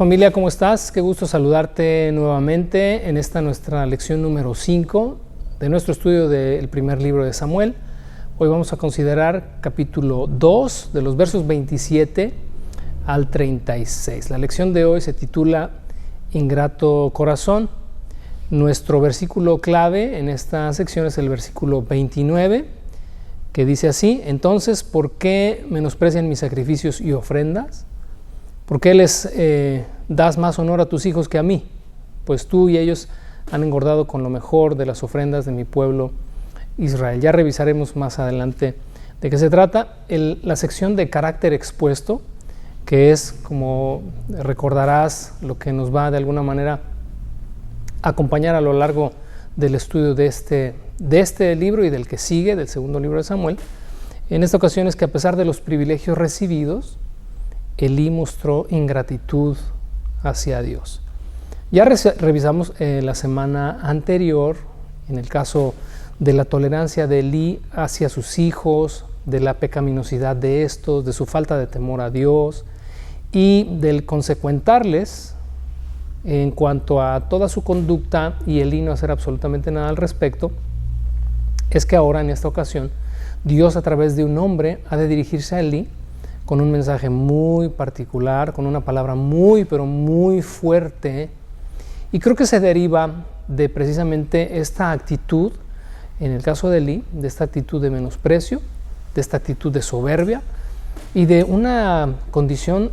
Familia, ¿cómo estás? Qué gusto saludarte nuevamente en esta nuestra lección número 5 de nuestro estudio del primer libro de Samuel. Hoy vamos a considerar capítulo 2 de los versos 27 al 36. La lección de hoy se titula Ingrato Corazón. Nuestro versículo clave en esta sección es el versículo 29, que dice así: Entonces, ¿por qué menosprecian mis sacrificios y ofrendas? ¿Por qué les das más honor a tus hijos que a mí? Pues tú y ellos han engordado con lo mejor de las ofrendas de mi pueblo Israel. Ya revisaremos más adelante de qué se trata. La sección de carácter expuesto, que es, como recordarás, lo que nos va de alguna manera a acompañar a lo largo del estudio de este libro y del que sigue, del segundo libro de Samuel. En esta ocasión es que, a pesar de los privilegios recibidos, Elí mostró ingratitud hacia Dios. Ya revisamos la semana anterior, en el caso de la tolerancia de Elí hacia sus hijos, de la pecaminosidad de estos, de su falta de temor a Dios y del consecuentarles en cuanto a toda su conducta y Elí no hacer absolutamente nada al respecto. Es que ahora, en esta ocasión, Dios, a través de un hombre, ha de dirigirse a Elí con un mensaje muy particular, con una palabra muy, pero muy fuerte. Y creo que se deriva de precisamente esta actitud, en el caso de Elí, de esta actitud de menosprecio, de esta actitud de soberbia y de una condición,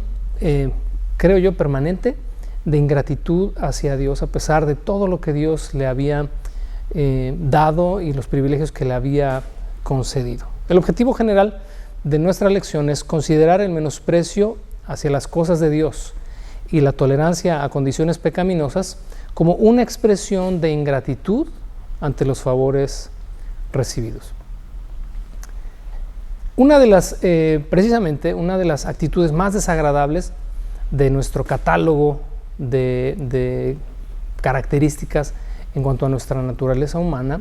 creo yo, permanente de ingratitud hacia Dios, a pesar de todo lo que Dios le había dado y los privilegios que le había concedido. El objetivo general de nuestra lección es considerar el menosprecio hacia las cosas de Dios y la tolerancia a condiciones pecaminosas como una expresión de ingratitud ante los favores recibidos. Precisamente una de las actitudes más desagradables de nuestro catálogo de características en cuanto a nuestra naturaleza humana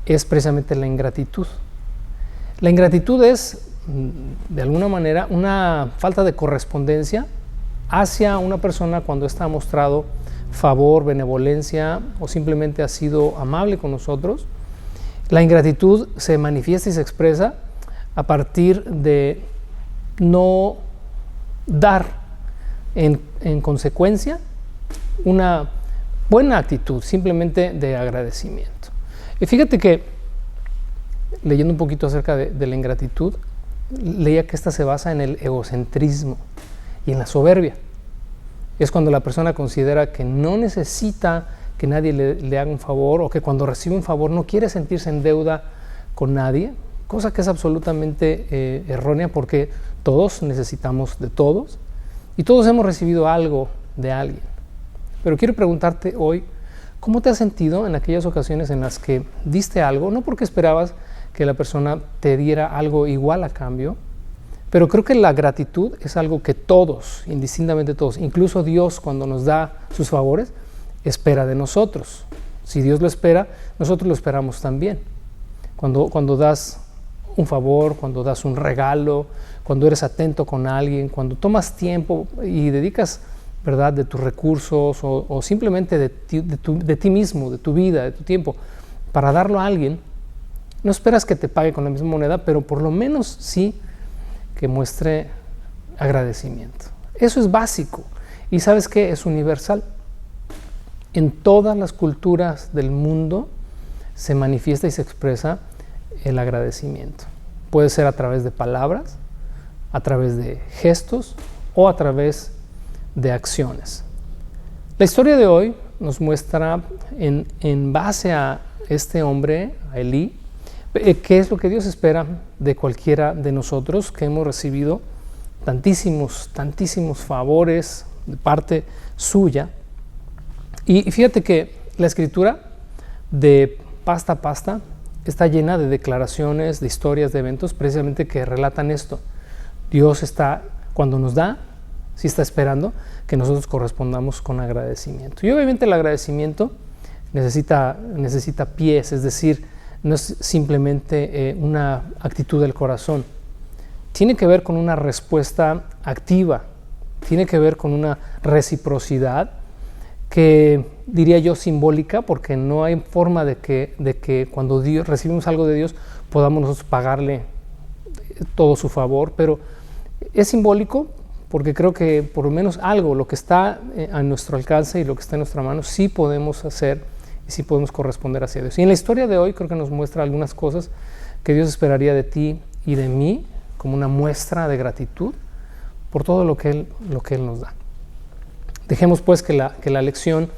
es precisamente la ingratitud. La ingratitud es, de alguna manera, una falta de correspondencia hacia una persona cuando ésta ha mostrado favor, benevolencia o simplemente ha sido amable con nosotros. La ingratitud se manifiesta y se expresa a partir de no dar en consecuencia una buena actitud, simplemente de agradecimiento. Y fíjate que, leyendo un poquito acerca de la ingratitud, leía que esta se basa en el egocentrismo y en la soberbia. Es cuando la persona considera que no necesita que nadie le haga un favor, o que cuando recibe un favor no quiere sentirse en deuda con nadie, cosa que es absolutamente errónea, porque todos necesitamos de todos y todos hemos recibido algo de alguien. Pero quiero preguntarte hoy, ¿cómo te has sentido en aquellas ocasiones en las que diste algo, no porque esperabas que la persona te diera algo igual a cambio? Pero creo que la gratitud es algo que todos, indistintamente todos, incluso Dios, cuando nos da sus favores, espera de nosotros. Si Dios lo espera, nosotros lo esperamos también. Cuando das un favor, cuando das un regalo, cuando eres atento con alguien, cuando tomas tiempo y dedicas, ¿verdad?, de tus recursos o simplemente de ti mismo, de tu vida, de tu tiempo, para darlo a alguien, no esperas que te pague con la misma moneda, pero por lo menos sí que muestre agradecimiento. Eso es básico. Y ¿sabes qué? Es universal. En todas las culturas del mundo se manifiesta y se expresa el agradecimiento. Puede ser a través de palabras, a través de gestos o a través de acciones. La historia de hoy nos muestra, en base a este hombre, a Elí, qué es lo que Dios espera de cualquiera de nosotros que hemos recibido tantísimos favores de parte suya. Y fíjate que la escritura, de pasta a pasta, está llena de declaraciones, de historias, de eventos precisamente que relatan esto. Dios está, cuando nos da, sí está esperando que nosotros correspondamos con agradecimiento. Y obviamente el agradecimiento necesita pies, es decir, no es simplemente una actitud del corazón. Tiene que ver con una respuesta activa tiene que ver con una reciprocidad que diría yo simbólica, porque no hay forma de que cuando recibimos algo de Dios podamos nosotros pagarle todo su favor, pero es simbólico porque creo que por lo menos algo, lo que está a nuestro alcance y lo que está en nuestra mano, sí podemos hacer y sí podemos corresponder hacia Dios. Y en la historia de hoy creo que nos muestra algunas cosas que Dios esperaría de ti y de mí como una muestra de gratitud por todo lo que Él nos da. Dejemos pues que la lección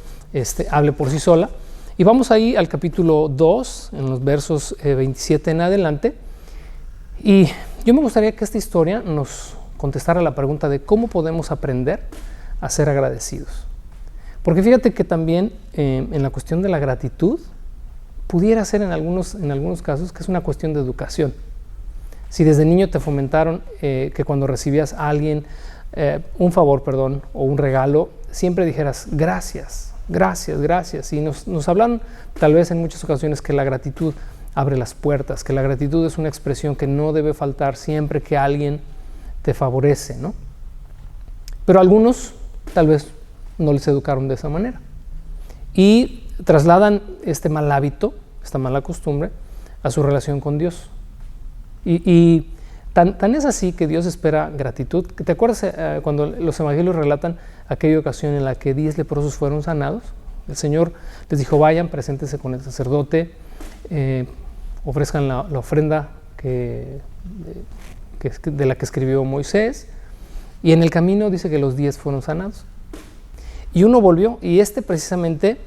hable por sí sola y vamos ahí al capítulo 2, en los versos 27 en adelante, y yo me gustaría que esta historia nos contestara la pregunta de cómo podemos aprender a ser agradecidos. Porque fíjate que también en la cuestión de la gratitud pudiera ser en algunos casos que es una cuestión de educación. Si desde niño te fomentaron que cuando recibías a alguien un favor, o un regalo, siempre dijeras gracias, gracias, gracias. Y nos hablan tal vez en muchas ocasiones que la gratitud abre las puertas, que la gratitud es una expresión que no debe faltar siempre que alguien te favorece, ¿no? Pero algunos tal vez no les educaron de esa manera y trasladan este mal hábito, esta mala costumbre, a su relación con Dios. Y tan es así que Dios espera gratitud. ¿Te acuerdas cuando los evangelios relatan aquella ocasión en la que 10 leprosos fueron sanados? El Señor les dijo, vayan, preséntense con el sacerdote, ofrezcan la ofrenda de la que escribió Moisés, y en el camino dice que los 10 fueron sanados. Y uno volvió, y precisamente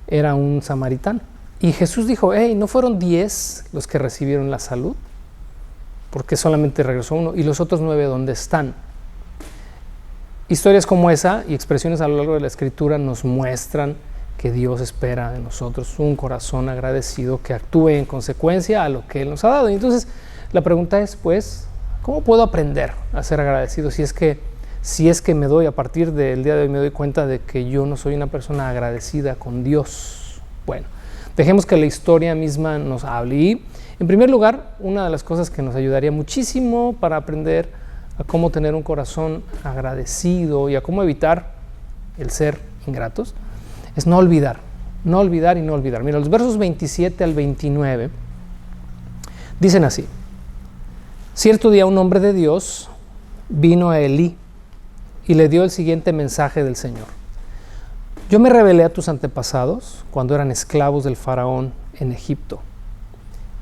era un samaritano. Y Jesús dijo, hey, ¿no fueron 10 los que recibieron la salud? Porque solamente regresó uno, y los otros 9 ¿dónde están? Historias como esa y expresiones a lo largo de la Escritura nos muestran que Dios espera de nosotros un corazón agradecido que actúe en consecuencia a lo que Él nos ha dado. Y entonces la pregunta es, pues, ¿cómo puedo aprender a ser agradecido si es que me doy, a partir del día de hoy me doy cuenta de que yo no soy una persona agradecida con Dios? Bueno, dejemos que la historia misma nos hable. Y en primer lugar, una de las cosas que nos ayudaría muchísimo para aprender a cómo tener un corazón agradecido y a cómo evitar el ser ingratos es no olvidar y no olvidar. Mira, los versos 27 al 29 dicen así: cierto día un hombre de Dios vino a Elí y le dio el siguiente mensaje del Señor: yo me rebelé a tus antepasados cuando eran esclavos del faraón en Egipto.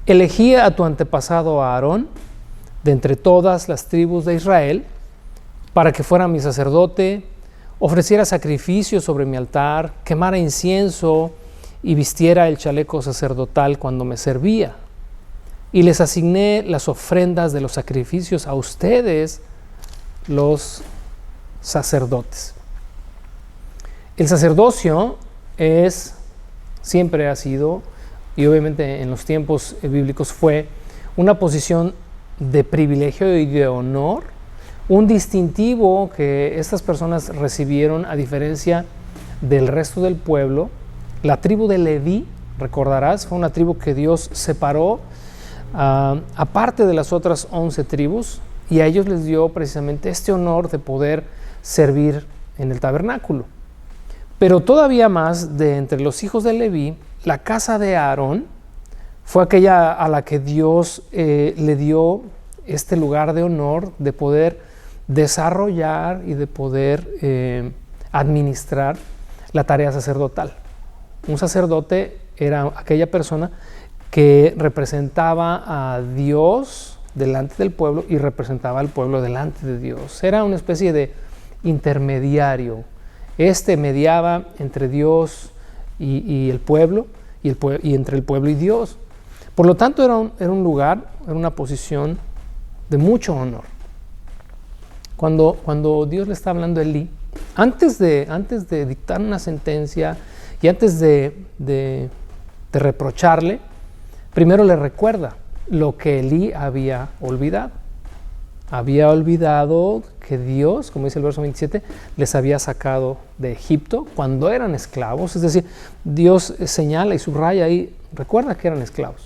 Elegí a tu antepasado a Aarón de entre todas las tribus de Israel para que fuera mi sacerdote, ofreciera sacrificios sobre mi altar, quemara incienso y vistiera el chaleco sacerdotal cuando me servía. Y les asigné las ofrendas de los sacrificios a ustedes, los sacerdotes. El sacerdocio siempre ha sido, y obviamente en los tiempos bíblicos fue, una posición de privilegio y de honor, un distintivo que estas personas recibieron a diferencia del resto del pueblo. La tribu de Leví, recordarás, fue una tribu que Dios separó aparte de las otras 11 tribus, y a ellos les dio precisamente este honor de poder servir en el tabernáculo. Pero todavía más, de entre los hijos de Leví, la casa de Aarón fue aquella a la que Dios le dio este lugar de honor de poder desarrollar y de poder administrar la tarea sacerdotal. Un sacerdote era aquella persona que representaba a Dios delante del pueblo y representaba al pueblo delante de Dios. Era una especie de intermediario. Mediaba entre Dios y el pueblo, y entre el pueblo y Dios. Por lo tanto, era un lugar, era una posición de mucho honor. Cuando Dios le está hablando a Elí, antes de dictar una sentencia y antes de reprocharle, primero le recuerda lo que Elí había olvidado. Había olvidado que Dios, como dice el verso 27, les había sacado de Egipto cuando eran esclavos. Es decir, Dios señala y subraya ahí, recuerda que eran esclavos.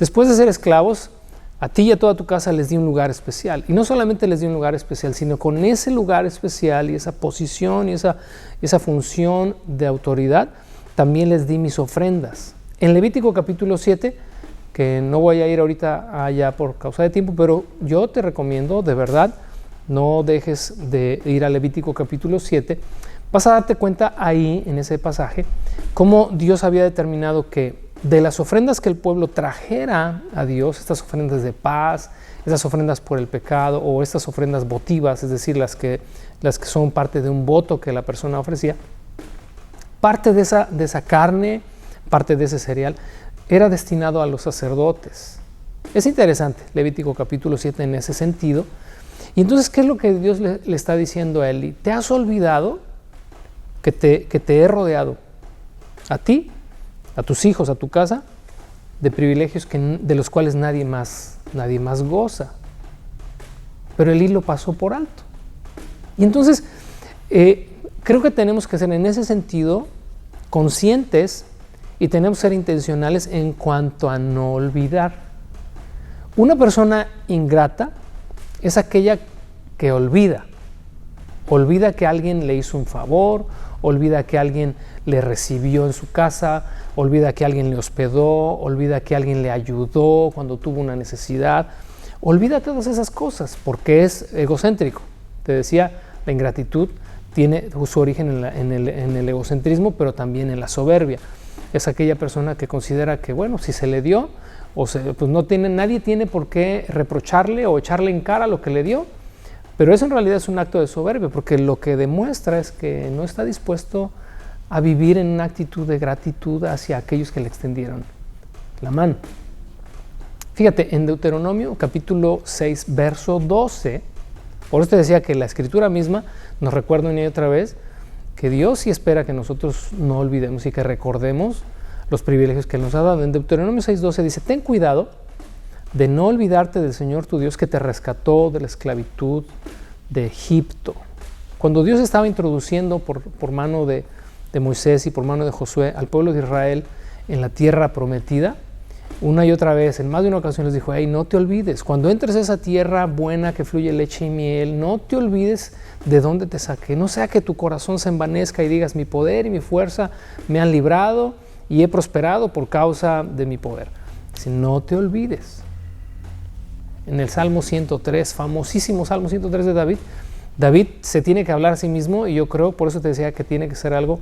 Después de ser esclavos, A ti y a toda tu casa les di un lugar especial. Y no solamente les di un lugar especial, sino con ese lugar especial y esa posición y esa función de autoridad, también les di mis ofrendas. En Levítico capítulo 7, que no voy a ir ahorita allá por causa de tiempo, pero yo te recomiendo, de verdad, no dejes de ir a Levítico capítulo 7. Vas a darte cuenta ahí, en ese pasaje, cómo Dios había determinado que de las ofrendas que el pueblo trajera a Dios, estas ofrendas de paz, estas ofrendas por el pecado o estas ofrendas votivas, es decir, las que son parte de un voto que la persona ofrecía, parte de esa carne, parte de ese cereal, era destinado a los sacerdotes. Es interesante, Levítico capítulo 7 en ese sentido. Y entonces, ¿qué es lo que Dios le está diciendo a Eli? ¿Te has olvidado que te he rodeado a ti, a tus hijos, a tu casa, de privilegios de los cuales nadie más goza? Pero Eli lo pasó por alto. Y entonces, creo que tenemos que ser en ese sentido conscientes y tenemos que ser intencionales en cuanto a no olvidar. Una persona ingrata es aquella que olvida que alguien le hizo un favor, olvida que alguien le recibió en su casa, olvida que alguien le hospedó, olvida que alguien le ayudó cuando tuvo una necesidad, olvida todas esas cosas porque es egocéntrico. Te decía, la ingratitud tiene su origen en el egocentrismo, pero también en la soberbia. Es aquella persona que considera que, bueno, si se le dio, pues nadie tiene por qué reprocharle o echarle en cara lo que le dio, pero eso en realidad es un acto de soberbia, porque lo que demuestra es que no está dispuesto a vivir en una actitud de gratitud hacia aquellos que le extendieron la mano. Fíjate, en Deuteronomio capítulo 6, verso 12, por eso te decía que la escritura misma nos recuerda una y otra vez que Dios sí espera que nosotros no olvidemos y que recordemos los privilegios que Él nos ha dado. En Deuteronomio 6:12 dice: ten cuidado de no olvidarte del Señor tu Dios que te rescató de la esclavitud de Egipto. Cuando Dios estaba introduciendo por mano de Moisés y por mano de Josué al pueblo de Israel en la tierra prometida, una y otra vez, en más de una ocasión les dijo: hey, no te olvides, cuando entres a esa tierra buena que fluye leche y miel, no te olvides de dónde te saqué, no sea que tu corazón se envanezca y digas: mi poder y mi fuerza me han librado y he prosperado por causa de mi poder. Dice: no te olvides. En el Salmo 103, famosísimo Salmo 103 de David se tiene que hablar a sí mismo, y yo creo, por eso te decía que tiene que ser algo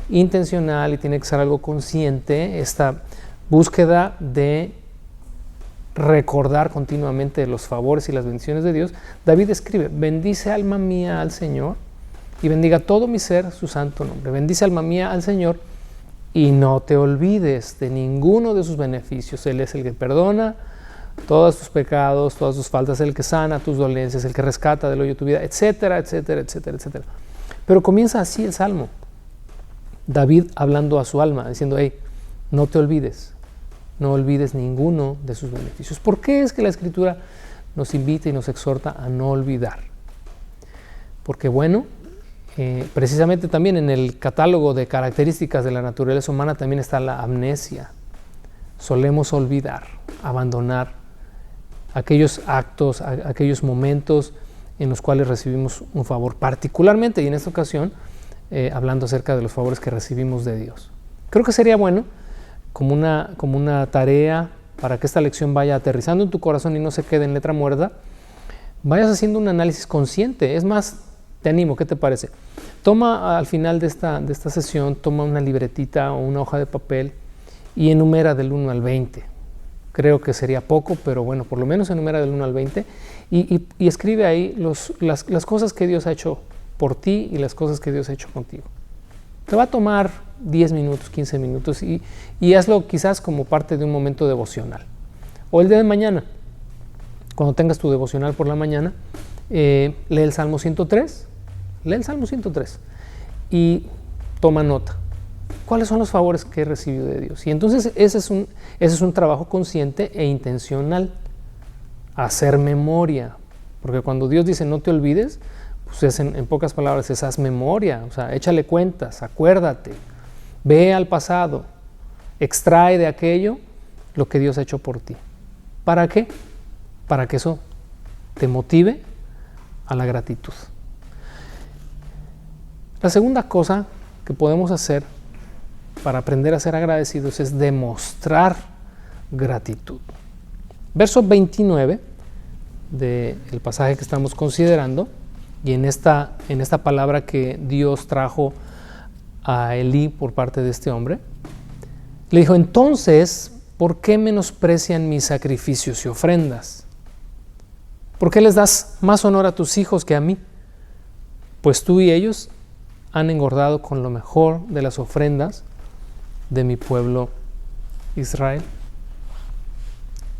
intencional y tiene que ser algo consciente, esta búsqueda de recordar continuamente los favores y las bendiciones de Dios. David escribe: bendice alma mía al Señor y bendiga todo mi ser su santo nombre. Bendice alma mía al Señor y no te olvides de ninguno de sus beneficios. Él es el que perdona todos tus pecados, todas tus faltas, el que sana tus dolencias, el que rescata del hoyo tu vida, etcétera, etcétera, etcétera, etcétera. Pero comienza así el Salmo. David hablando a su alma, diciendo: hey, no te olvides. No olvides ninguno de sus beneficios. ¿Por qué es que la Escritura nos invita y nos exhorta a no olvidar? Porque, bueno, precisamente también en el catálogo de características de la naturaleza humana también está la amnesia. Solemos olvidar, abandonar aquellos actos, aquellos momentos en los cuales recibimos un favor, particularmente, y en esta ocasión, hablando acerca de los favores que recibimos de Dios. Creo que sería bueno, como una tarea para que esta lección vaya aterrizando en tu corazón y no se quede en letra muerta, vayas haciendo un análisis consciente. Es más, te animo, ¿qué te parece? Toma al final de esta sesión, toma una libretita o una hoja de papel y enumera del 1 al 20. Creo que sería poco, pero bueno, por lo menos enumera del 1 al 20 y escribe ahí las cosas que Dios ha hecho por ti y las cosas que Dios ha hecho contigo. Te va a tomar 10 minutos, 15 minutos y hazlo quizás como parte de un momento devocional. O el día de mañana, cuando tengas tu devocional por la mañana, lee el Salmo 103, y toma nota. ¿Cuáles son los favores que he recibido de Dios? Y entonces ese es un trabajo consciente e intencional. Hacer memoria. Porque cuando Dios dice no te olvides, pues en pocas palabras es haz memoria. O sea, échale cuentas, acuérdate. Ve al pasado. Extrae de aquello lo que Dios ha hecho por ti. ¿Para qué? para que eso te motive a la gratitud. La segunda cosa que podemos hacer para aprender a ser agradecidos es demostrar gratitud. Verso 29 del pasaje que estamos considerando, y en esta palabra que Dios trajo a Elí por parte de este hombre, le dijo: entonces, ¿por qué menosprecian mis sacrificios y ofrendas? ¿Por qué les das más honor a tus hijos que a mí? Pues tú y ellos han engordado con lo mejor de las ofrendas de mi pueblo Israel.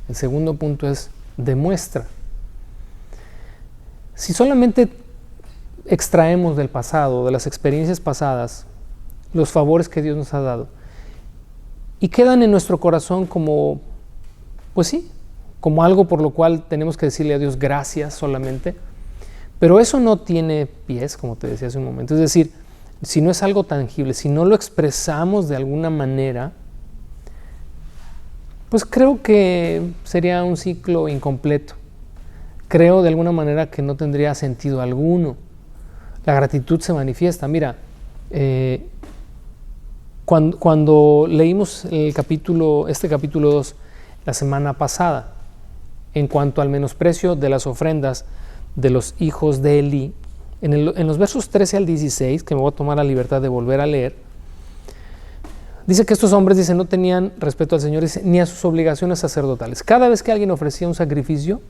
El segundo punto es: demuestra. Si solamente extraemos del pasado, de las experiencias pasadas, los favores que Dios nos ha dado, y quedan en nuestro corazón como, pues sí, como algo por lo cual tenemos que decirle a Dios gracias solamente, pero eso no tiene pies, como te decía hace un momento. Es decir, si no es algo tangible, si no lo expresamos de alguna manera, pues creo que sería un ciclo incompleto. Creo de alguna manera que no tendría sentido alguno. La gratitud se manifiesta. Mira, cuando leímos este capítulo 2 la semana pasada, en cuanto al menosprecio de las ofrendas de los hijos de Elí, en los versos 13 al 16, que me voy a tomar la libertad de volver a leer, dice que estos hombres, no tenían respeto al Señor ni a sus obligaciones sacerdotales. Cada vez que alguien ofrecía un sacrificio,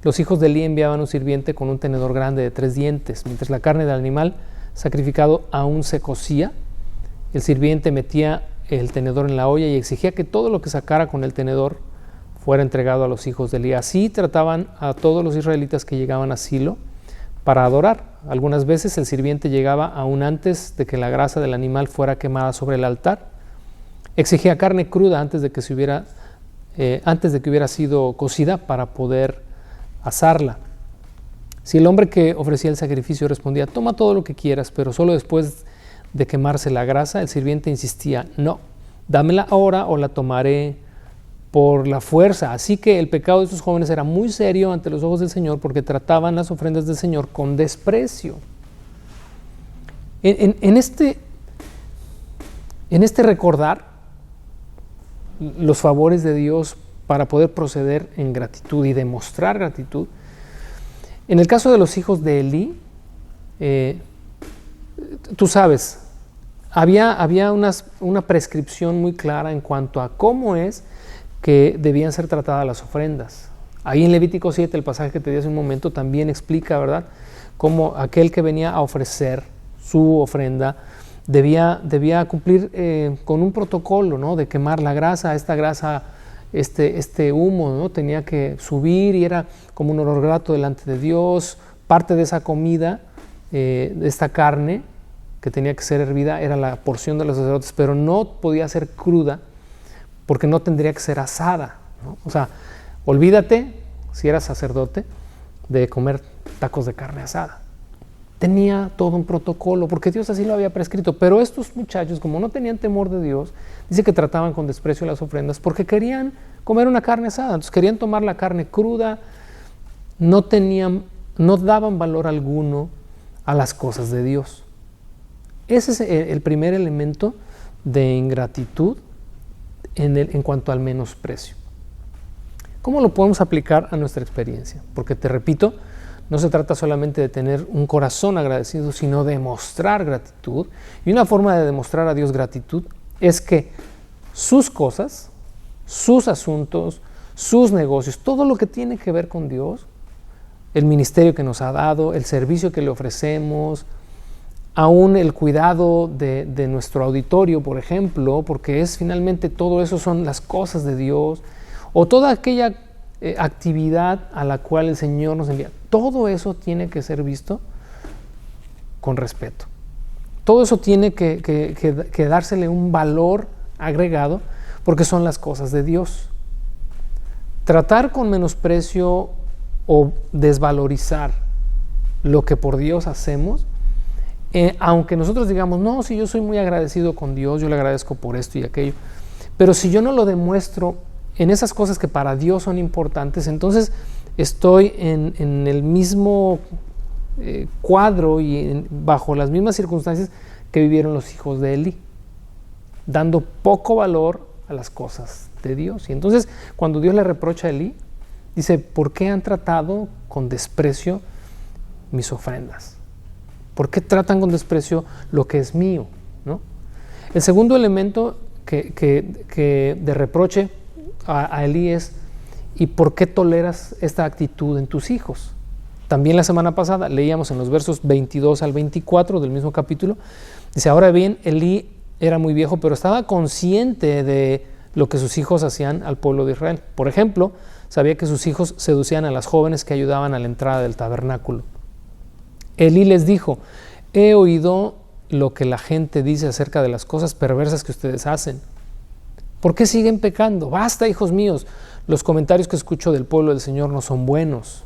los hijos de Elí enviaban un sirviente con un tenedor grande de 3 dientes. Mientras la carne del animal sacrificado aún se cocía, el sirviente metía el tenedor en la olla y exigía que todo lo que sacara con el tenedor fuera entregado a los hijos de Elí. Así trataban a todos los israelitas que llegaban a Silo para adorar. Algunas veces el sirviente llegaba aún antes de que la grasa del animal fuera quemada sobre el altar. Exigía carne cruda antes de que hubiera sido cocida para poder asarla. Si el hombre que ofrecía el sacrificio respondía: toma todo lo que quieras, pero solo después de quemarse la grasa, el sirviente insistía: no, dámela ahora o la tomaré por la fuerza. Así que el pecado de estos jóvenes era muy serio ante los ojos del Señor, porque trataban las ofrendas del Señor con desprecio. En este recordar los favores de Dios para poder proceder en gratitud y demostrar gratitud, en el caso de los hijos de Elí, tú sabes, había una prescripción muy clara en cuanto a cómo es que debían ser tratadas las ofrendas. Ahí en Levítico 7, el pasaje que te di hace un momento, también explica, ¿verdad?, cómo aquel que venía a ofrecer su ofrenda debía cumplir con un protocolo, ¿no?, de quemar la grasa. Esta grasa, este humo, ¿no?, tenía que subir y era como un olor grato delante de Dios. Parte de esa comida, de esta carne que tenía que ser hervida, era la porción de los sacerdotes, pero no podía ser cruda porque no tendría que ser asada, ¿no? O sea, olvídate, si eras sacerdote, de comer tacos de carne asada. Tenía todo un protocolo, porque Dios así lo había prescrito. Pero estos muchachos, como no tenían temor de Dios, dice que trataban con desprecio las ofrendas porque querían comer una carne asada. Entonces querían tomar la carne cruda, no daban valor alguno a las cosas de Dios. Ese es el primer elemento de ingratitud en cuanto al menosprecio. ¿Cómo lo podemos aplicar a nuestra experiencia? Porque te repito, no se trata solamente de tener un corazón agradecido, sino de mostrar gratitud. Y una forma de demostrar a Dios gratitud es que sus cosas, sus asuntos, sus negocios, todo lo que tiene que ver con Dios, el ministerio que nos ha dado, el servicio que le ofrecemos, aún el cuidado de nuestro auditorio, por ejemplo, porque finalmente todo eso son las cosas de Dios, o toda aquella actividad a la cual el Señor nos envía. Todo eso tiene que ser visto con respeto. Todo eso tiene que dársele un valor agregado, porque son las cosas de Dios. Tratar con menosprecio o desvalorizar lo que por Dios hacemos, aunque nosotros digamos: no, si yo soy muy agradecido con Dios, yo le agradezco por esto y aquello, pero si yo no lo demuestro en esas cosas que para Dios son importantes, entonces estoy en el mismo cuadro y bajo las mismas circunstancias que vivieron los hijos de Elí, dando poco valor a las cosas de Dios. Y entonces, cuando Dios le reprocha a Elí, dice: ¿por qué han tratado con desprecio mis ofrendas? ¿Por qué tratan con desprecio lo que es mío? ¿No? El segundo elemento que de reproche a Elí es: ¿y por qué toleras esta actitud en tus hijos? También la semana pasada leíamos en los versos 22 al 24 del mismo capítulo, dice: ahora bien, Elí era muy viejo, pero estaba consciente de lo que sus hijos hacían al pueblo de Israel. Por ejemplo, sabía que sus hijos seducían a las jóvenes que ayudaban a la entrada del tabernáculo. Elí les dijo: he oído lo que la gente dice acerca de las cosas perversas que ustedes hacen. ¿Por qué siguen pecando? Basta, hijos míos, los comentarios que escucho del pueblo del Señor no son buenos.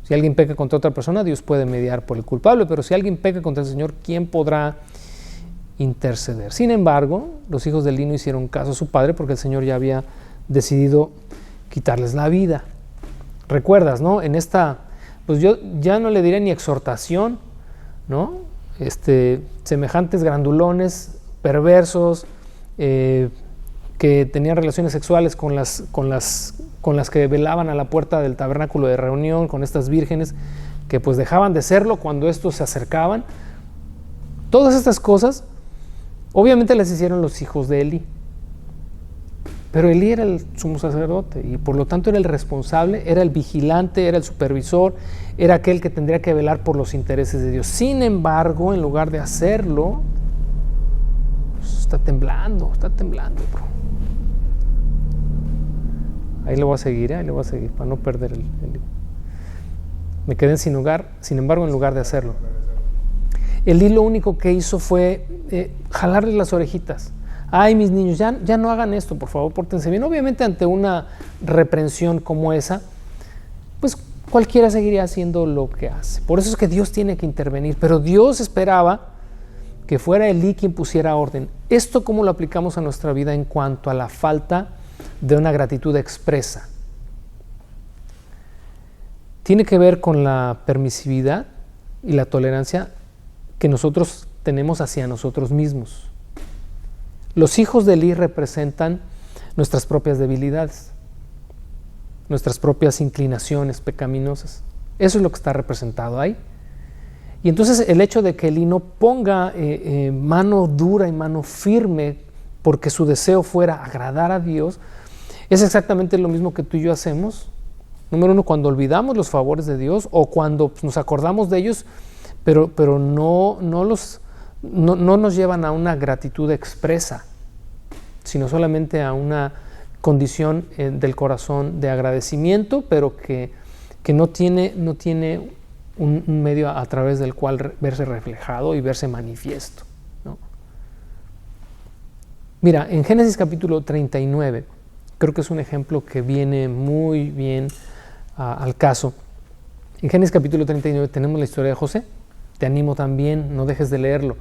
Si alguien peca contra otra persona, Dios puede mediar por el culpable, pero si alguien peca contra el Señor, ¿quién podrá interceder? Sin embargo, los hijos de Elí no hicieron caso a su padre porque el Señor ya había decidido quitarles la vida. ¿Recuerdas, no? En esta, pues yo ya no le diré ni exhortación, ¿no? Semejantes grandulones, perversos, que tenían relaciones sexuales con las que velaban a la puerta del tabernáculo de reunión, con estas vírgenes que pues dejaban de serlo cuando estos se acercaban. Todas estas cosas obviamente las hicieron los hijos de Elí, pero Elí era el sumo sacerdote y por lo tanto era el responsable, era el vigilante, era el supervisor, era aquel que tendría que velar por los intereses de Dios. Sin embargo, en lugar de hacerlo, pues está temblando, bro. Ahí le voy a seguir para no perder el me quedé sin hogar. Sin embargo, en lugar de hacerlo, Elí lo único que hizo fue jalarle las orejitas. Ay, mis niños, ya no hagan esto, por favor, pórtense bien. Obviamente, ante una reprensión como esa, pues cualquiera seguiría haciendo lo que hace. Por eso es que Dios tiene que intervenir, pero Dios esperaba que fuera Elí quien pusiera orden. ¿Esto cómo lo aplicamos a nuestra vida en cuanto a la falta de una gratitud expresa? Tiene que ver con la permisividad y la tolerancia que nosotros tenemos hacia nosotros mismos. Los hijos de Elí representan nuestras propias debilidades, nuestras propias inclinaciones pecaminosas. Eso es lo que está representado ahí. Y entonces el hecho de que Elí no ponga mano dura y mano firme porque su deseo fuera agradar a Dios, es exactamente lo mismo que tú y yo hacemos. Número uno, cuando olvidamos los favores de Dios o cuando nos acordamos de ellos, pero no nos llevan a una gratitud expresa, sino solamente a una condición del corazón de agradecimiento, pero que no tiene un medio a través del cual verse reflejado y verse manifiesto, ¿no? Mira, en Génesis capítulo 39, creo que es un ejemplo que viene muy bien al caso. En Génesis capítulo 39 tenemos la historia de José. Te animo también, no dejes de leerlo.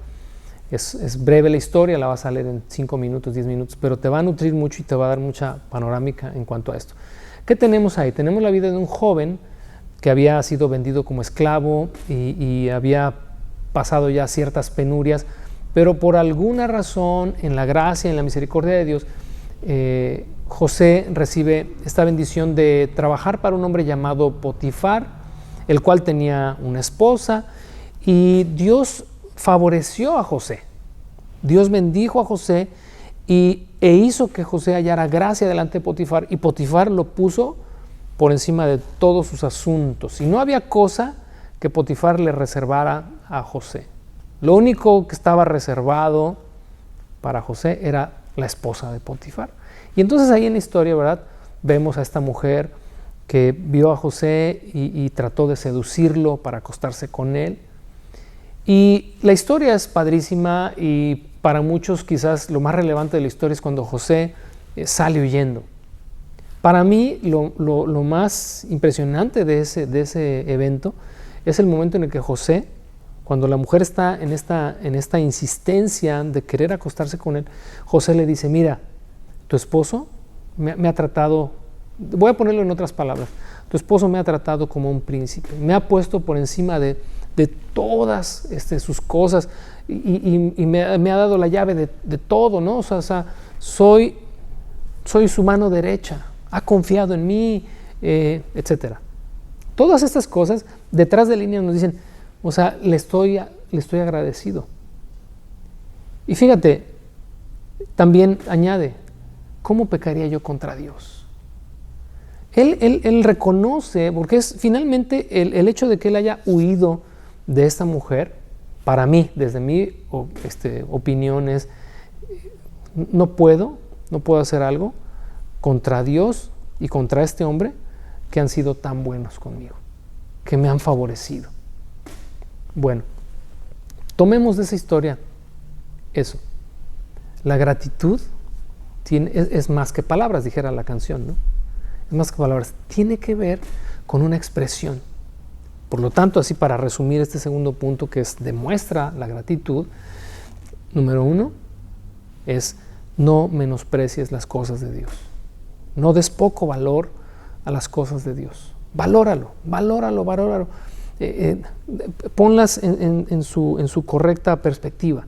Es breve la historia, la vas a leer en 5 minutos, 10 minutos, pero te va a nutrir mucho y te va a dar mucha panorámica en cuanto a esto. ¿Qué tenemos ahí? Tenemos la vida de un joven que había sido vendido como esclavo y había pasado ya ciertas penurias, pero por alguna razón, en la gracia, en la misericordia de Dios, José recibe esta bendición de trabajar para un hombre llamado Potifar, el cual tenía una esposa, y Dios favoreció a José. Dios bendijo a José e hizo que José hallara gracia delante de Potifar, y Potifar lo puso por encima de todos sus asuntos. Y no había cosa que Potifar le reservara a José. Lo único que estaba reservado para José era la esposa de Potifar. Y entonces ahí en la historia, ¿verdad?, vemos a esta mujer que vio a José y trató de seducirlo para acostarse con él. Y la historia es padrísima, y para muchos quizás lo más relevante de la historia es cuando José sale huyendo. Para mí lo más impresionante de ese evento es el momento en el que José, cuando la mujer está en esta insistencia de querer acostarse con él, José le dice: mira, tu esposo me ha tratado, voy a ponerlo en otras palabras, Tu esposo me ha tratado como un príncipe, me ha puesto por encima de todas sus cosas y me ha dado la llave de todo, ¿no? O sea, soy su mano derecha, ha confiado en mí, etcétera. Todas estas cosas detrás de línea nos dicen, o sea, le estoy agradecido. Y fíjate, también añade, ¿cómo pecaría yo contra Dios? Él reconoce, porque es finalmente el hecho de que él haya huido de esta mujer, para mí, desde mi opinión es, no puedo hacer algo contra Dios y contra este hombre que han sido tan buenos conmigo, que me han favorecido. Bueno, tomemos de esa historia eso. La gratitud es más que palabras, dijera la canción, ¿no? Es más que palabras, tiene que ver con una expresión. Por lo tanto, así para resumir este segundo punto que demuestra la gratitud, número 1 es no menosprecies las cosas de Dios. No des poco valor a las cosas de Dios. Valóralo. Ponlas en su correcta perspectiva.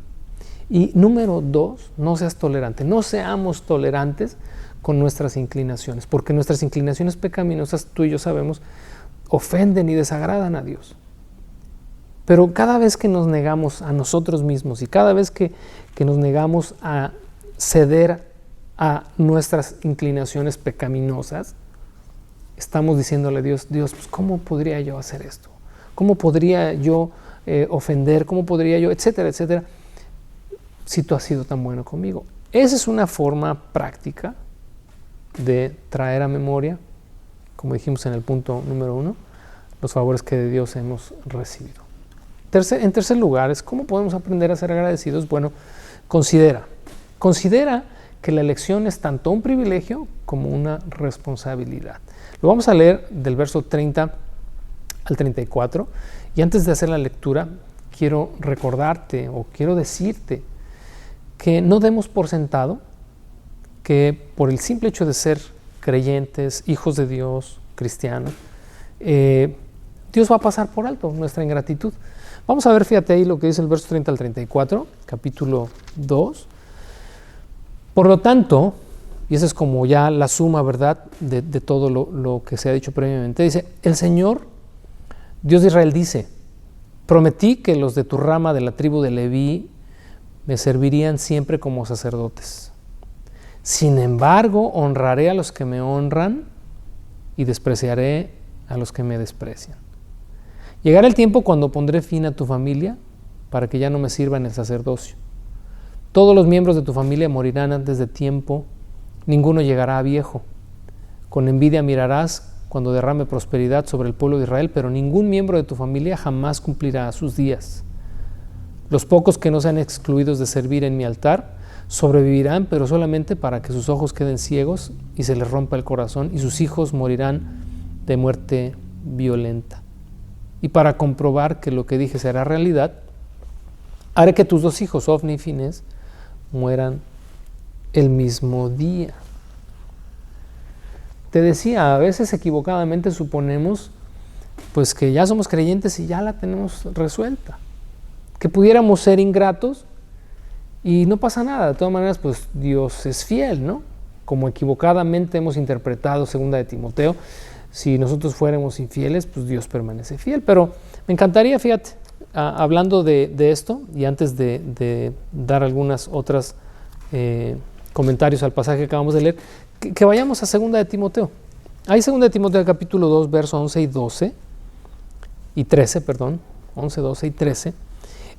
Y número 2, no seas tolerante. No seamos tolerantes con nuestras inclinaciones, porque nuestras inclinaciones pecaminosas, tú y yo sabemos, ofenden y desagradan a Dios. Pero cada vez que nos negamos a nosotros mismos y cada vez que nos negamos a ceder a nuestras inclinaciones pecaminosas, estamos diciéndole a Dios, pues, ¿cómo podría yo hacer esto? ¿Cómo podría yo ofender? ¿Cómo podría yo? Etcétera, etcétera, si tú has sido tan bueno conmigo. Esa es una forma práctica de traer a memoria, como dijimos en el punto número 1, los favores que de Dios hemos recibido. En tercer lugar, ¿cómo podemos aprender a ser agradecidos? Bueno, considera que la elección es tanto un privilegio como una responsabilidad. Lo vamos a leer del verso 30 al 34, y antes de hacer la lectura, quiero recordarte o quiero decirte que no demos por sentado que por el simple hecho de ser creyentes, hijos de Dios, cristianos, Dios va a pasar por alto nuestra ingratitud. Vamos a ver, fíjate ahí lo que dice el verso 30 al 34, capítulo 2. Por lo tanto, y esa es como ya la suma, ¿verdad?, de todo lo que se ha dicho previamente, dice, el Señor, Dios de Israel, dice, prometí que los de tu rama de la tribu de Leví me servirían siempre como sacerdotes. Sin embargo, honraré a los que me honran y despreciaré a los que me desprecian. Llegará el tiempo cuando pondré fin a tu familia para que ya no me sirva en el sacerdocio. Todos los miembros de tu familia morirán antes de tiempo, ninguno llegará a viejo. Con envidia mirarás cuando derrame prosperidad sobre el pueblo de Israel, pero ningún miembro de tu familia jamás cumplirá sus días. Los pocos que no sean excluidos de servir en mi altar sobrevivirán, pero solamente para que sus ojos queden ciegos y se les rompa el corazón, y sus hijos morirán de muerte violenta. Y para comprobar que lo que dije será realidad, haré que tus 2 hijos, Ofni y Finés, mueran el mismo día. Te decía, a veces equivocadamente suponemos pues que ya somos creyentes y ya la tenemos resuelta, que pudiéramos ser ingratos y no pasa nada. De todas maneras, pues Dios es fiel, ¿no? Como equivocadamente hemos interpretado 2 de Timoteo, si nosotros fuéramos infieles, pues Dios permanece fiel. Pero me encantaría, fíjate, hablando de esto, y antes de dar algunas otras comentarios al pasaje que acabamos de leer, que vayamos a 2 de Timoteo. Hay 2 de Timoteo capítulo 2, versos 11 y 13, 11, 12 y 13.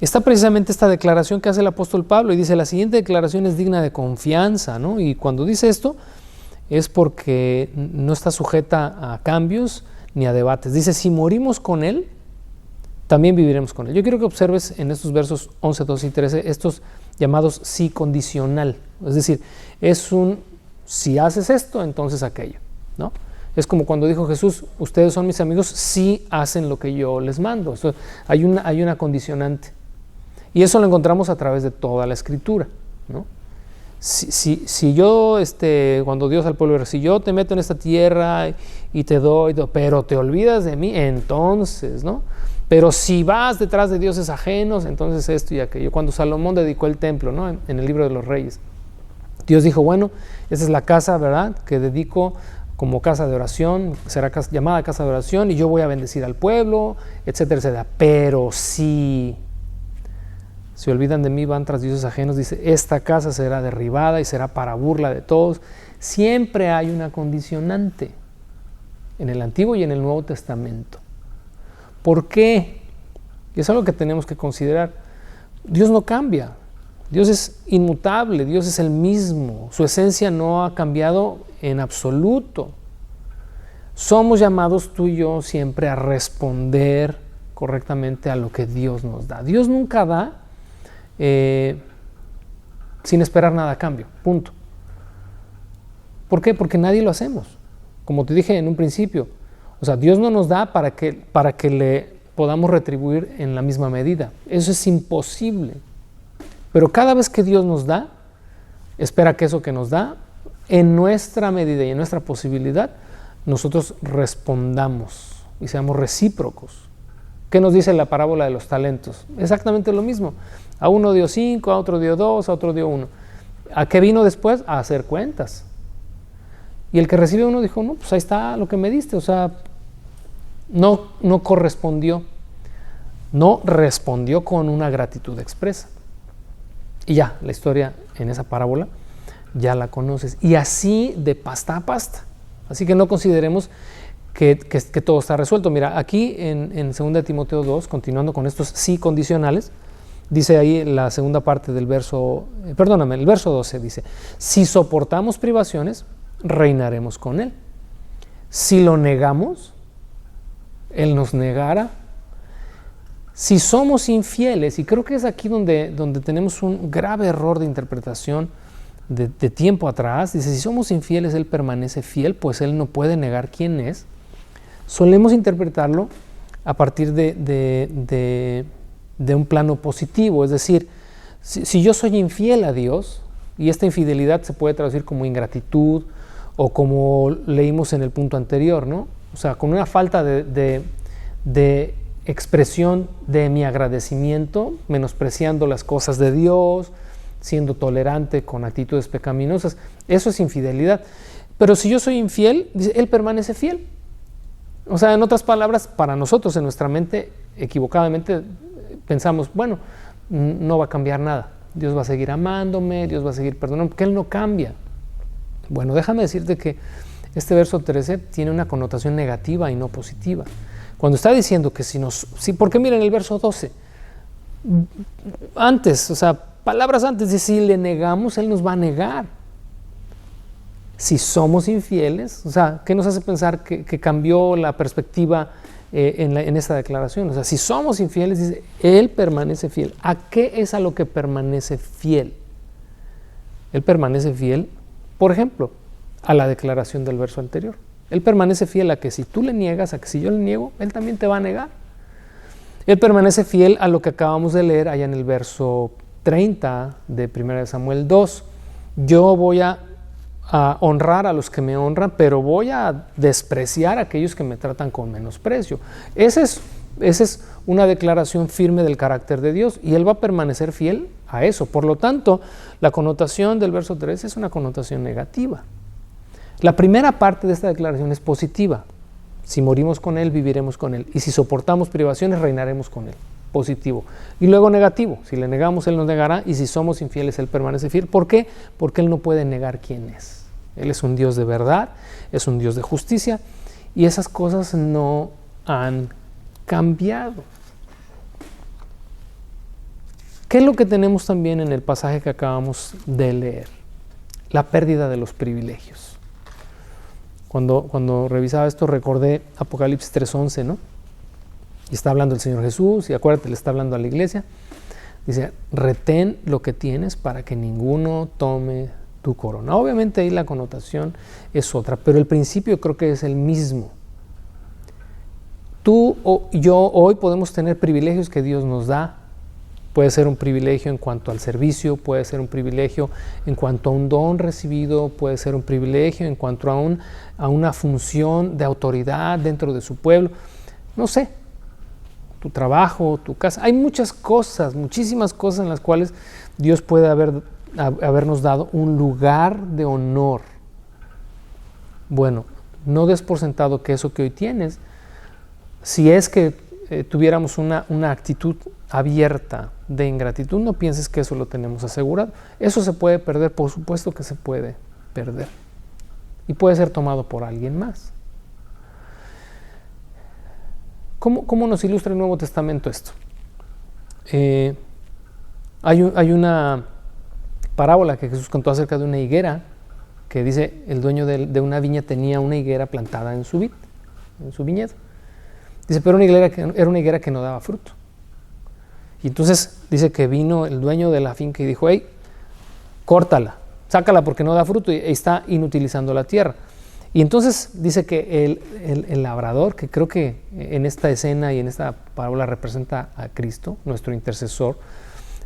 Está precisamente esta declaración que hace el apóstol Pablo, y dice, la siguiente declaración es digna de confianza, ¿no? Y cuando dice esto es porque no está sujeta a cambios ni a debates. Dice, si morimos con Él, también viviremos con Él. Yo quiero que observes en estos versos 11, 12 y 13 estos llamados sí condicional. Es decir, es un si haces esto, entonces aquello, ¿no? Es como cuando dijo Jesús, ustedes son mis amigos si hacen lo que yo les mando. Esto, hay una condicionante. Y eso lo encontramos a través de toda la Escritura, ¿no? Si yo, cuando Dios al pueblo, si yo te meto en esta tierra y te doy, pero te olvidas de mí, entonces, ¿no? Pero si vas detrás de dioses ajenos, entonces esto y aquello. Cuando Salomón dedicó el templo, ¿no? En el libro de los Reyes, Dios dijo, bueno, esa es la casa, ¿verdad?, que dedico como casa de oración, será llamada casa de oración, y yo voy a bendecir al pueblo, etcétera, etcétera. Pero si se olvidan de mí, van tras dioses ajenos, dice, esta casa será derribada y será para burla de todos. Siempre hay una condicionante en el Antiguo y en el Nuevo Testamento. ¿Por qué? Y es algo que tenemos que considerar. Dios no cambia, Dios es inmutable, Dios es el mismo, su esencia no ha cambiado en absoluto. Somos llamados tú y yo siempre a responder correctamente a lo que Dios nos da. Dios nunca da sin esperar nada a cambio, punto. ¿Por qué? Porque nadie lo hacemos. Como te dije en un principio, o sea, Dios no nos da para que le podamos retribuir en la misma medida. Eso es imposible. Pero cada vez que Dios nos da, espera que eso que nos da, en nuestra medida y en nuestra posibilidad, nosotros respondamos y seamos recíprocos. ¿Qué nos dice la parábola de los talentos? Exactamente lo mismo. A uno dio 5, a otro dio 2, a otro dio 1. ¿A qué vino después? A hacer cuentas. Y el que recibe uno dijo, no, pues ahí está lo que me diste. O sea, no correspondió. No respondió con una gratitud expresa. Y ya, la historia en esa parábola ya la conoces. Y así de pasta a pasta. Así que no consideremos que todo está resuelto. Mira, aquí en 2 Timoteo 2, continuando con estos sí condicionales, dice ahí la segunda parte del verso, el verso 12 dice, si soportamos privaciones, reinaremos con Él. Si lo negamos, Él nos negará. Si somos infieles, y creo que es aquí donde tenemos un grave error de interpretación de tiempo atrás, dice, si somos infieles, Él permanece fiel, pues Él no puede negar quién es. Solemos interpretarlo a partir de un plano positivo, es decir, si yo soy infiel a Dios, y esta infidelidad se puede traducir como ingratitud, o como leímos en el punto anterior, ¿no? O sea, con una falta de expresión de mi agradecimiento, menospreciando las cosas de Dios, siendo tolerante con actitudes pecaminosas, eso es infidelidad. Pero si yo soy infiel, dice, Él permanece fiel. O sea, en otras palabras, para nosotros en nuestra mente, equivocadamente, pensamos, bueno, no va a cambiar nada. Dios va a seguir amándome, Dios va a seguir perdonando, porque Él no cambia. Bueno, déjame decirte que este verso 13 tiene una connotación negativa y no positiva. Cuando está diciendo que porque miren el verso 12, antes, o sea, palabras antes, dice, si le negamos, Él nos va a negar. Si somos infieles, o sea, ¿qué nos hace pensar que cambió la perspectiva en esta declaración? O sea, si somos infieles, dice, Él permanece fiel. ¿A qué es a lo que permanece fiel? Él permanece fiel, por ejemplo, a la declaración del verso anterior. Él permanece fiel a que si tú le niegas, a que si yo le niego, Él también te va a negar. Él permanece fiel a lo que acabamos de leer allá en el verso 30 de 1 Samuel 2. Yo voy a honrar a los que me honran, pero voy a despreciar a aquellos que me tratan con menosprecio. Esa es una declaración firme del carácter de Dios, y Él va a permanecer fiel a eso. Por lo tanto, la connotación del verso 3 es una connotación negativa. La primera parte de esta declaración es positiva. Si morimos con Él, viviremos con Él. Y si soportamos privaciones, reinaremos con Él. Positivo. Y luego negativo. Si le negamos, Él nos negará. Y si somos infieles, Él permanece fiel. ¿Por qué? Porque Él no puede negar quién es. Él es un Dios de verdad, es un Dios de justicia. Y esas cosas no han cambiado. ¿Qué es lo que tenemos también en el pasaje que acabamos de leer? La pérdida de los privilegios. Cuando revisaba esto, recordé Apocalipsis 3:11, ¿no? Y está hablando el Señor Jesús, y acuérdate, le está hablando a la iglesia. Dice, retén lo que tienes para que ninguno tome tu corona. Obviamente ahí la connotación es otra, pero el principio creo que es el mismo. Tú o yo hoy podemos tener privilegios que Dios nos da, Puede ser un privilegio en cuanto al servicio, puede ser un privilegio en cuanto a un don recibido, puede ser un privilegio en cuanto a una función de autoridad dentro de su pueblo. No sé, tu trabajo, tu casa. Hay muchas cosas, muchísimas cosas en las cuales Dios puede habernos dado un lugar de honor. Bueno, no des por sentado que eso que hoy tienes, si es que tuviéramos una actitud abierta de ingratitud, no pienses que eso lo tenemos asegurado. Eso se puede perder, por supuesto que se puede perder. Y puede ser tomado por alguien más. ¿Cómo nos ilustra el Nuevo Testamento esto? Hay una parábola que Jesús contó acerca de una higuera, que dice, el dueño de una viña tenía una higuera plantada en su viñedo. Dice, pero era una higuera que no daba fruto. Y entonces dice que vino el dueño de la finca y dijo, hey, córtala, sácala porque no da fruto y está inutilizando la tierra. Y entonces dice que el labrador, que creo que en esta escena y en esta parábola representa a Cristo, nuestro intercesor,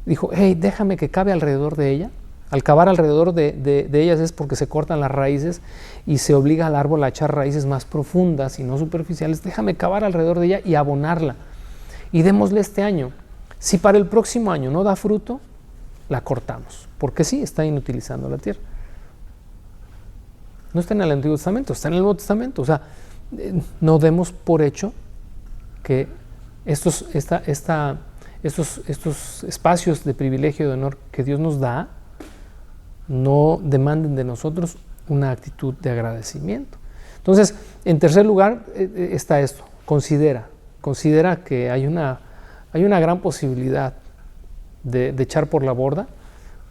dijo, hey, déjame que cabe alrededor de ella. Al cavar alrededor de ellas es porque se cortan las raíces y se obliga al árbol a echar raíces más profundas y no superficiales. Déjame cavar alrededor de ella y abonarla. Y démosle este año. Si para el próximo año no da fruto, la cortamos. Porque sí, está inutilizando la tierra. No está en el Antiguo Testamento, está en el Nuevo Testamento. O sea, no demos por hecho que estos espacios de privilegio y de honor que Dios nos da no demanden de nosotros una actitud de agradecimiento. Entonces, en tercer lugar está esto, considera que hay una gran posibilidad de echar por la borda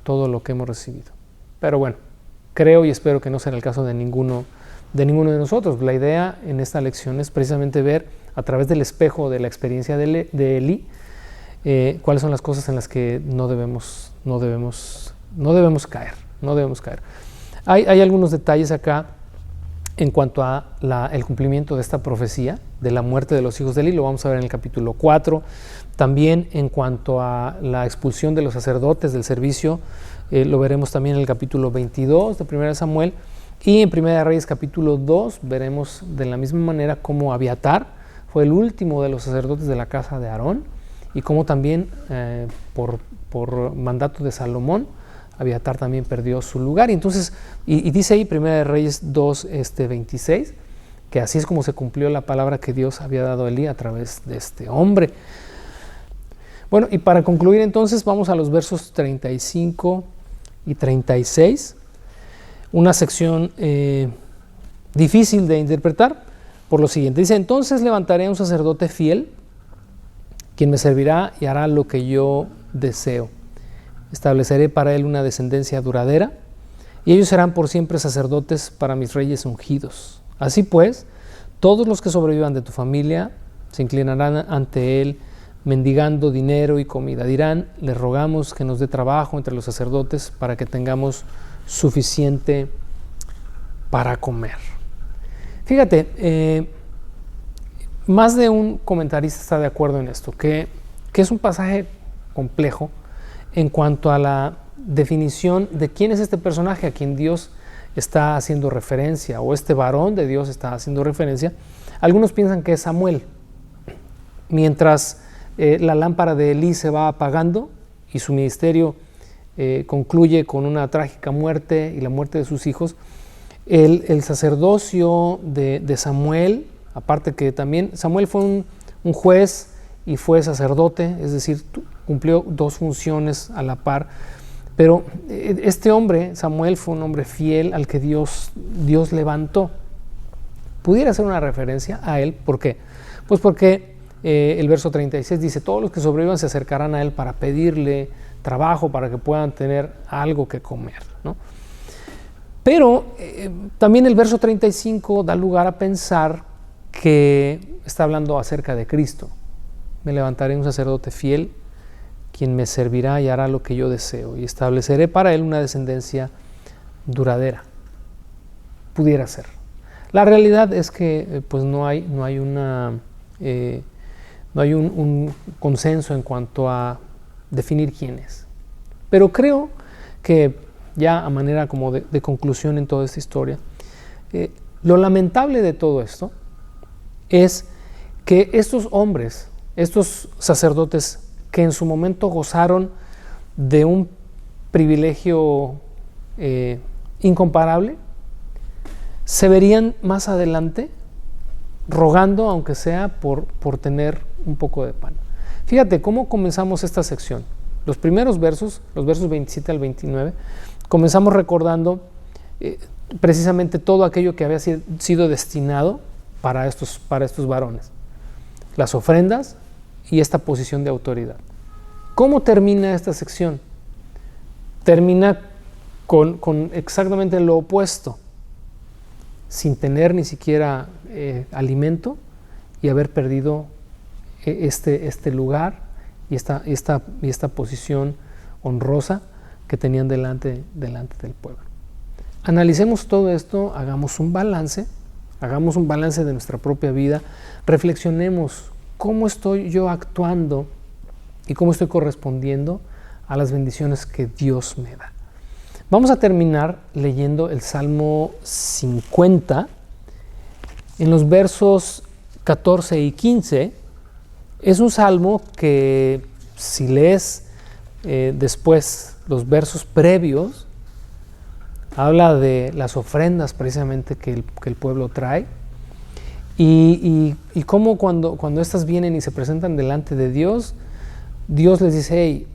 todo lo que hemos recibido. Pero bueno, creo y espero que no será el caso de ninguno de nosotros. La idea en esta lección es precisamente ver a través del espejo de la experiencia de Elí cuáles son las cosas en las que no debemos caer. Hay algunos detalles acá en cuanto a el cumplimiento de esta profecía de la muerte de los hijos de Elí, lo vamos a ver en el capítulo 4. También en cuanto a la expulsión de los sacerdotes del servicio, lo veremos también en el capítulo 22 de 1 Samuel. Y en 1 Reyes capítulo 2 veremos de la misma manera cómo Abiatar fue el último de los sacerdotes de la casa de Aarón y cómo también por mandato de Salomón Abiatar también perdió su lugar. Y entonces, y dice ahí 1 Reyes 2, 26, que así es como se cumplió la palabra que Dios había dado a Elí a través de este hombre. Bueno, y para concluir entonces vamos a los versos 35 y 36, una sección difícil de interpretar por lo siguiente. Dice, entonces levantaré a un sacerdote fiel, quien me servirá y hará lo que yo deseo. Estableceré para él una descendencia duradera, y ellos serán por siempre sacerdotes para mis reyes ungidos. Así pues, todos los que sobrevivan de tu familia se inclinarán ante él, mendigando dinero y comida. Dirán, le rogamos que nos dé trabajo entre los sacerdotes para que tengamos suficiente para comer. Fíjate, más de un comentarista está de acuerdo en esto, que es un pasaje complejo en cuanto a la definición de quién es este personaje a quien Dios está haciendo referencia, o este varón de Dios está haciendo referencia. Algunos piensan que es Samuel. Mientras la lámpara de Elí se va apagando y su ministerio concluye con una trágica muerte y la muerte de sus hijos, el sacerdocio de Samuel, aparte que también Samuel fue un juez y fue sacerdote, es decir, cumplió dos funciones a la par, pero este hombre, Samuel, fue un hombre fiel al que Dios levantó. Pudiera ser una referencia a él, ¿por qué? Pues porque el verso 36 dice, todos los que sobrevivan se acercarán a él para pedirle trabajo, para que puedan tener algo que comer, ¿no? Pero también el verso 35 da lugar a pensar que está hablando acerca de Cristo. Me levantaré un sacerdote fiel, quien me servirá y hará lo que yo deseo, y estableceré para él una descendencia duradera. Pudiera ser. La realidad es que pues no hay un consenso en cuanto a definir quién es. Pero creo que ya a manera como de conclusión en toda esta historia, lo lamentable de todo esto es que estos hombres, estos sacerdotes que en su momento gozaron de un privilegio incomparable, se verían más adelante rogando, aunque sea por tener un poco de pan. Fíjate cómo comenzamos esta sección. Los primeros versos, los versos 27 al 29, comenzamos recordando precisamente todo aquello que había sido destinado para estos varones. Las ofrendas y esta posición de autoridad. ¿Cómo termina esta sección? Termina con exactamente lo opuesto, sin tener ni siquiera alimento y haber perdido este lugar y esta posición honrosa que tenían delante del pueblo. Analicemos todo esto, hagamos un balance de nuestra propia vida, reflexionemos cómo estoy yo actuando y cómo estoy correspondiendo a las bendiciones que Dios me da. Vamos a terminar leyendo el Salmo 50 en los versos 14 y 15. Es un salmo que, si lees después los versos previos, habla de las ofrendas precisamente que el pueblo trae y cómo cuando estas vienen y se presentan delante de Dios, Dios les dice: hey,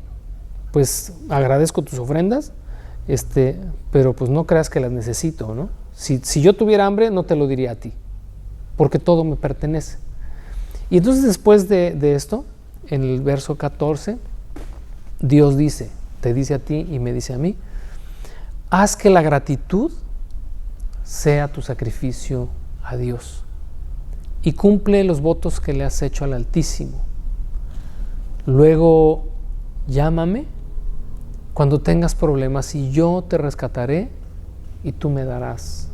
pues agradezco tus ofrendas, pero pues no creas que las necesito, ¿no? Si yo tuviera hambre, no te lo diría a ti, porque todo me pertenece. Y entonces después de esto, en el verso 14, Dios te dice a ti y me dice a mí: haz que la gratitud sea tu sacrificio a Dios y cumple los votos que le has hecho al Altísimo. Luego llámame cuando tengas problemas y yo te rescataré y tú me darás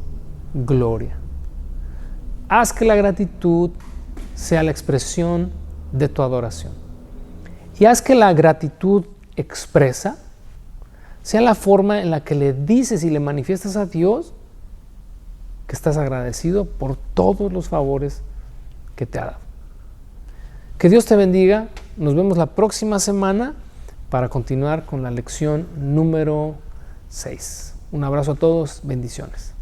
gloria. Haz que la gratitud sea la expresión de tu adoración. Y haz que la gratitud expresa sea la forma en la que le dices y le manifiestas a Dios que estás agradecido por todos los favores que te ha dado. Que Dios te bendiga. Nos vemos la próxima semana para continuar con la lección número 6. Un abrazo a todos. Bendiciones.